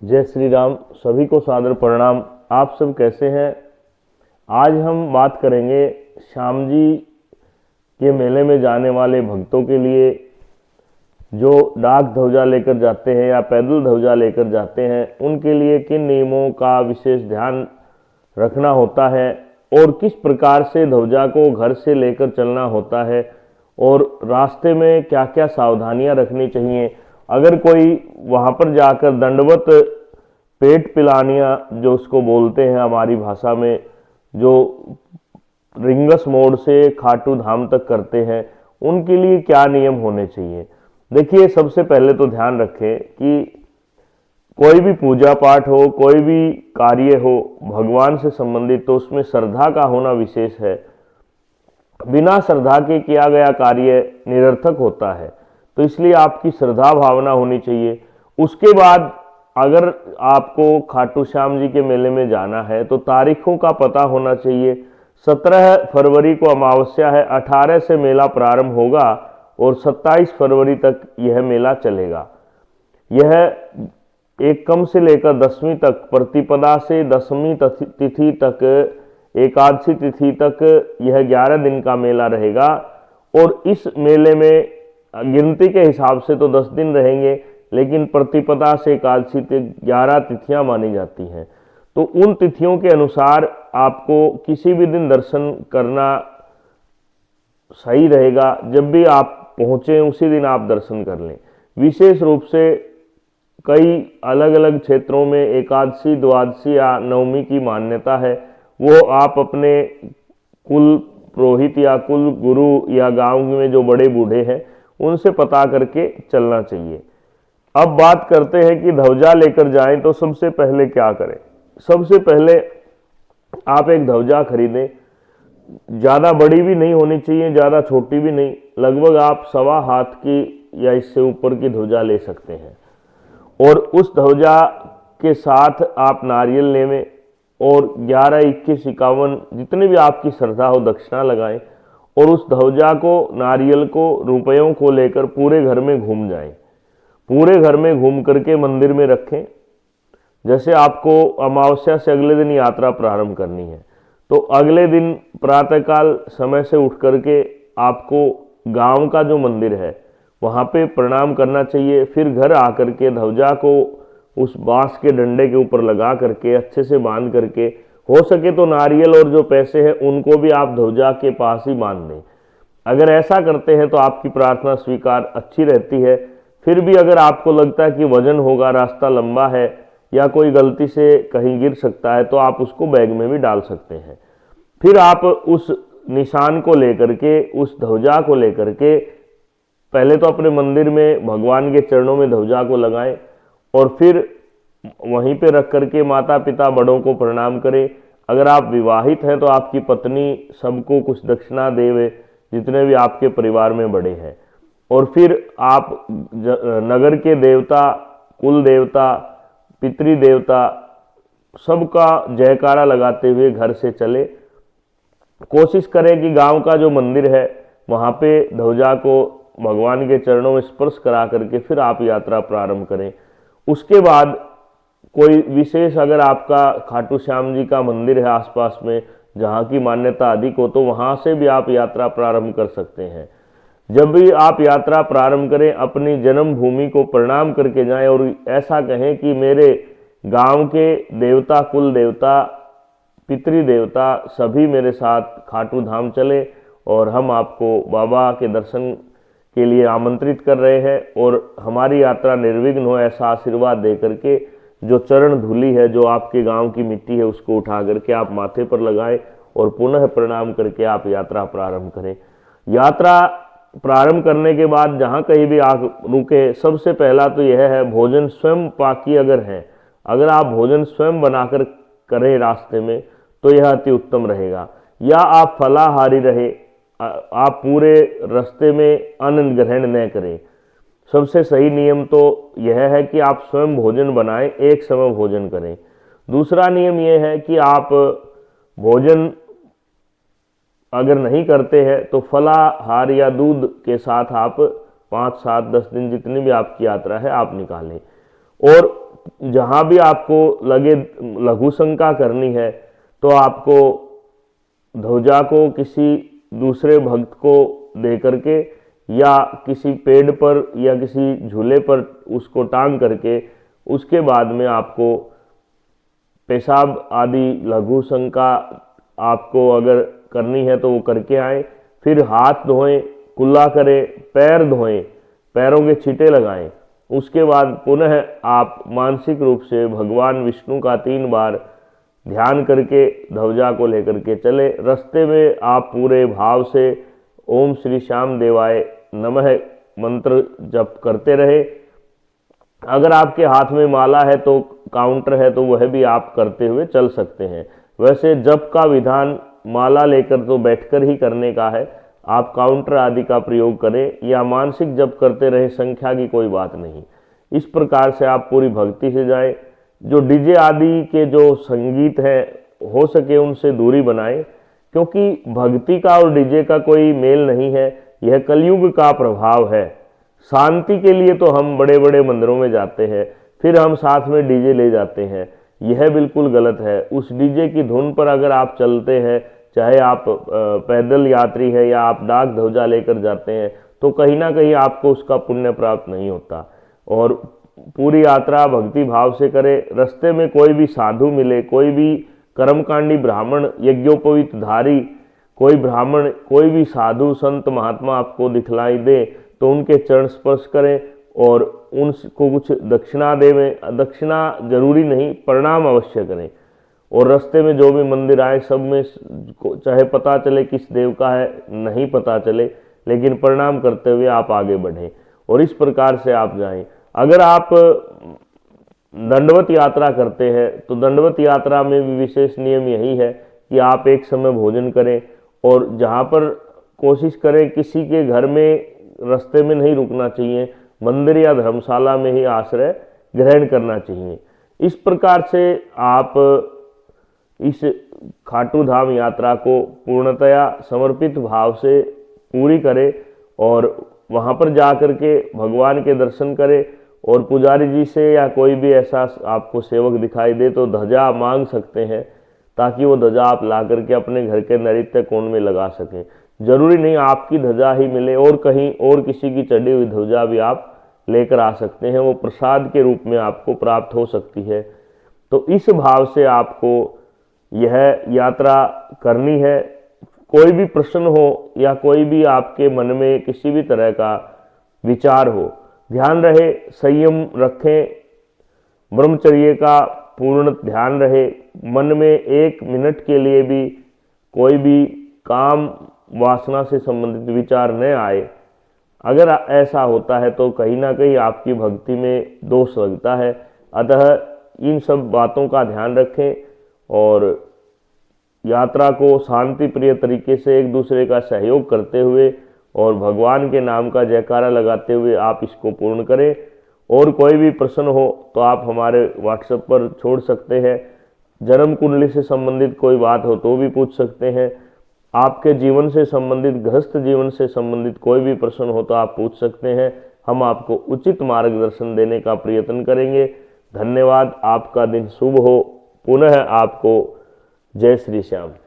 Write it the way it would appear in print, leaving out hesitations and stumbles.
जय श्री राम। सभी को सादर प्रणाम। आप सब कैसे हैं? आज हम बात करेंगे श्याम जी के मेले में जाने वाले भक्तों के लिए जो डाक ध्वजा लेकर जाते हैं या पैदल ध्वजा लेकर जाते हैं, उनके लिए किन नियमों का विशेष ध्यान रखना होता है और किस प्रकार से ध्वजा को घर से लेकर चलना होता है और रास्ते में क्या क्या सावधानियां रखनी चाहिए। अगर कोई वहां पर जाकर दंडवत पेट पिलानिया जो उसको बोलते हैं हमारी भाषा में, जो रिंगस मोड़ से खाटू धाम तक करते हैं, उनके लिए क्या नियम होने चाहिए। देखिए, सबसे पहले तो ध्यान रखें कि कोई भी पूजा पाठ हो, कोई भी कार्य हो भगवान से संबंधित, तो उसमें श्रद्धा का होना विशेष है। बिना श्रद्धा के किया गया कार्य निरर्थक होता है, तो इसलिए आपकी श्रद्धा भावना होनी चाहिए। उसके बाद अगर आपको खाटू श्याम जी के मेले में जाना है तो तारीखों का पता होना चाहिए। 17 फरवरी को अमावस्या है, 18 से मेला प्रारंभ होगा और 27 फरवरी तक यह मेला चलेगा। यह एकम से लेकर 10वीं तक, प्रतिपदा से 10वीं तिथि तक, एकादशी तिथि तक यह 11 दिन का मेला रहेगा। और इस मेले में गिनती के हिसाब से तो 10 दिन रहेंगे, लेकिन प्रतिपदा से एकादशी तक 11 तिथियां मानी जाती हैं। तो उन तिथियों के अनुसार आपको किसी भी दिन दर्शन करना सही रहेगा। जब भी आप पहुंचे उसी दिन आप दर्शन कर लें। विशेष रूप से कई अलग अलग क्षेत्रों में एकादशी, द्वादशी या नवमी की मान्यता है, वो आप अपने कुल पुरोहित या कुल गुरु या गांव में जो बड़े बूढ़े हैं उनसे पता करके चलना चाहिए। अब बात करते हैं कि ध्वजा लेकर जाएं तो सबसे पहले क्या करें। सबसे पहले आप एक ध्वजा खरीदें। ज़्यादा बड़ी भी नहीं होनी चाहिए, ज़्यादा छोटी भी नहीं, लगभग आप 1.25 हाथ की या इससे ऊपर की ध्वजा ले सकते हैं। और उस ध्वजा के साथ आप नारियल लेवें और 11, 21, 51 जितनी भी आपकी श्रद्धा हो दक्षिणा लगाएं और उस ध्वजा को, नारियल को, रुपयों को लेकर पूरे घर में घूम जाएं। पूरे घर में घूम करके मंदिर में रखें। जैसे आपको अमावस्या से अगले दिन यात्रा प्रारंभ करनी है, तो अगले दिन प्रातःकाल समय से उठ करके आपको गांव का जो मंदिर है वहाँ पे प्रणाम करना चाहिए। फिर घर आकर के ध्वजा को उस बांस के डंडे के ऊपर लगा करके अच्छे से बांध करके, हो सके तो नारियल और जो पैसे हैं उनको भी आप ध्वजा के पास ही बांध दें। अगर ऐसा करते हैं तो आपकी प्रार्थना स्वीकार अच्छी रहती है। फिर भी अगर आपको लगता है कि वजन होगा, रास्ता लंबा है या कोई गलती से कहीं गिर सकता है, तो आप उसको बैग में भी डाल सकते हैं। फिर आप उस निशान को लेकर के, उस ध्वजा को लेकर के पहले तो अपने मंदिर में भगवान के चरणों में ध्वजा को लगाएं और फिर वहीं पे रख करके माता पिता बड़ों को प्रणाम करें। अगर आप विवाहित हैं तो आपकी पत्नी सबको कुछ दक्षिणा देवे, जितने भी आपके परिवार में बड़े हैं। और फिर आप नगर के देवता, कुल देवता, पितृ देवता सबका जयकारा लगाते हुए घर से चले। कोशिश करें कि गांव का जो मंदिर है वहाँ पे ध्वजा को भगवान के चरणों में स्पर्श करा करके फिर आप यात्रा प्रारंभ करें। उसके बाद कोई विशेष, अगर आपका खाटू श्याम जी का मंदिर है आसपास में जहाँ की मान्यता अधिक हो, तो वहाँ से भी आप यात्रा प्रारंभ कर सकते हैं। जब भी आप यात्रा प्रारंभ करें अपनी जन्मभूमि को प्रणाम करके जाएं और ऐसा कहें कि मेरे गांव के देवता, कुल देवता, पितृ देवता सभी मेरे साथ खाटू धाम चले और हम आपको बाबा के दर्शन के लिए आमंत्रित कर रहे हैं और हमारी यात्रा निर्विघ्न हो, ऐसा आशीर्वाद दे करके जो चरण धूलि है, जो आपके गांव की मिट्टी है, उसको उठा करके आप माथे पर लगाएं और पुनः प्रणाम करके आप यात्रा प्रारंभ करें। यात्रा प्रारंभ करने के बाद जहाँ कहीं भी आप रुके, सबसे पहला तो यह है भोजन स्वयं पाकी अगर है, अगर आप भोजन स्वयं बनाकर करें रास्ते में तो यह अति उत्तम रहेगा। या आप फलाहारी रहे, आप पूरे रास्ते में अन्न ग्रहण न करें। सबसे सही नियम तो यह है कि आप स्वयं भोजन बनाएं, एक समय भोजन करें। दूसरा नियम यह है कि आप भोजन अगर नहीं करते हैं तो फलाहार या दूध के साथ आप 5, 7, 10 दिन जितनी भी आपकी यात्रा है आप निकालें। और जहाँ भी आपको लगे लघु शंका करनी है तो आपको ध्वजा को किसी दूसरे भक्त को दे करके या किसी पेड़ पर या किसी झूले पर उसको टांग करके उसके बाद में आपको पेशाब आदि लघु शंका आपको अगर करनी है तो वो करके आए। फिर हाथ धोएं, कुल्ला करें, पैर धोएं, पैरों के छींटे लगाएं। उसके बाद पुनः आप मानसिक रूप से भगवान विष्णु का 3 बार ध्यान करके ध्वजा को लेकर के चले। रास्ते में आप पूरे भाव से ओम श्री श्याम देवाय नमः मंत्र जप करते रहे। अगर आपके हाथ में माला है तो काउंटर है तो वह भी आप करते हुए चल सकते हैं। वैसे जप का विधान माला लेकर तो बैठकर ही करने का है, आप काउंटर आदि का प्रयोग करें या मानसिक जप करते रहे, संख्या की कोई बात नहीं। इस प्रकार से आप पूरी भक्ति से जाएं। जो डीजे आदि के जो संगीत है हो सके उनसे दूरी बनाएं, क्योंकि भक्ति का और डीजे का कोई मेल नहीं है, यह कलयुग का प्रभाव है। शांति के लिए तो हम बड़े बड़े मंदिरों में जाते हैं, फिर हम साथ में डीजे ले जाते हैं, यह बिल्कुल गलत है। उस डीजे की धुन पर अगर आप चलते हैं, चाहे आप पैदल यात्री है या आप डाक ध्वजा लेकर जाते हैं, तो कहीं ना कहीं आपको उसका पुण्य प्राप्त नहीं होता। और पूरी यात्रा भक्ति भाव से करें। रास्ते में कोई भी साधु मिले, कोई भी कर्मकांडी ब्राह्मण, यज्ञोपवीतधारी कोई ब्राह्मण, कोई भी साधु संत महात्मा आपको दिखलाई दे तो उनके चरण स्पर्श करें और उनको कुछ दक्षिणा देवें। दक्षिणा जरूरी नहीं, प्रणाम अवश्य करें। और रास्ते में जो भी मंदिर आए सब में चाहे पता चले किस देव का है, नहीं पता चले, लेकिन प्रणाम करते हुए आप आगे बढ़ें और इस प्रकार से आप जाएं। अगर आप दंडवत यात्रा करते हैं तो दंडवत यात्रा में भी विशेष नियम यही है कि आप एक समय भोजन करें और जहाँ पर कोशिश करें किसी के घर में रास्ते में नहीं रुकना चाहिए, मंदिर या धर्मशाला में ही आश्रय ग्रहण करना चाहिए। इस प्रकार से आप इस खाटू धाम यात्रा को पूर्णतया समर्पित भाव से पूरी करें और वहाँ पर जा कर के भगवान के दर्शन करें। और पुजारी जी से या कोई भी ऐसा आपको सेवक दिखाई दे तो ध्वजा मांग सकते हैं, ताकि वो ध्वजा आप ला करके अपने घर के नैऋत्य कोण में लगा सकें। जरूरी नहीं आपकी ध्वजा ही मिले, और कहीं और किसी की चढ़ी हुई ध्वजा भी आप लेकर आ सकते हैं, वो प्रसाद के रूप में आपको प्राप्त हो सकती है। तो इस भाव से आपको यह यात्रा करनी है। कोई भी प्रश्न हो या कोई भी आपके मन में किसी भी तरह का विचार हो, ध्यान रहे, संयम रखें, ब्रह्मचर्य का पूर्ण ध्यान रहे। मन में 1 मिनट के लिए भी कोई भी काम वासना से संबंधित विचार न आए। अगर ऐसा होता है तो कहीं ना कहीं आपकी भक्ति में दोष लगता है। अतः इन सब बातों का ध्यान रखें और यात्रा को शांति प्रिय तरीके से एक दूसरे का सहयोग करते हुए और भगवान के नाम का जयकारा लगाते हुए आप इसको पूर्ण करें। और कोई भी प्रश्न हो तो आप हमारे व्हाट्सएप पर छोड़ सकते हैं। जन्म कुंडली से संबंधित कोई बात हो तो भी पूछ सकते हैं। आपके जीवन से संबंधित, गृहस्थ जीवन से संबंधित कोई भी प्रश्न हो तो आप पूछ सकते हैं। हम आपको उचित मार्गदर्शन देने का प्रयत्न करेंगे। धन्यवाद। आपका दिन शुभ हो। पुनः आपको जय श्री श्याम।